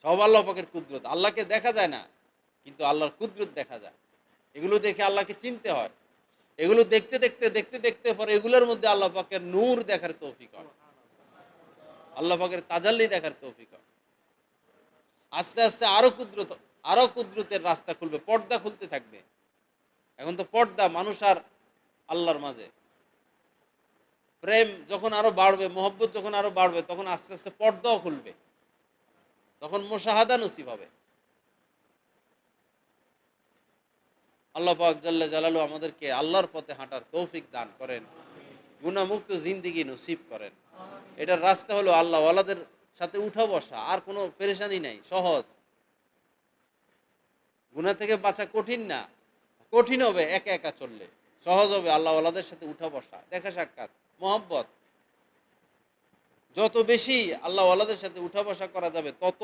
সব আল্লাহ পাকের কুদরত। আল্লাহকে দেখা যায় না, কিন্তু আল্লাহর কুদরত দেখা যায়। এগুলো দেখে আল্লাহকে চিনতে হয়। এগুলো দেখতে পরে এগুলোর মধ্যে আল্লাহ পাকের নূর দেখার তৌফিক হয়। আল্লাহ পাকের তাজাল্লি দেখার তৌফিক হয়। আস্তে, আস্তে আরো কুদরতের রাস্তা খুলবে। পর্দা খুলতে থাকবে। এখন তো পর্দা মানুষ আর আল্লাহর মাঝে। প্রেম যখন আরো বাড়বে, মহব্বত যখন আরো বাড়বে, তখন আস্তে, আস্তে পর্দাও খুলবে। তখন মুশাহাদা নসিব হবে। আল্লাহ পাক জাল্লা জালালু আমাদেরকে আল্লাহর পথে হাঁটার তৌফিক দান করেন। গুনাহমুক্ত জিন্দেগি নসিব করেন। এটার রাস্তা হলো আল্লাহ ওয়ালাদের সাথে উঠা বসা, আর কোনো পেরেশানি নাই, সহজ। গুনাহ থেকে বাঁচা কঠিন না, কঠিন হবে একা একা চললে, সহজ হবে আল্লাহ ওয়ালাদের সাথে উঠা বসা, দেখা সাক্ষাৎ, মহব্বত। যত বেশি আল্লাহ ওয়ালাদের সাথে উঠা বসা করা যাবে, তত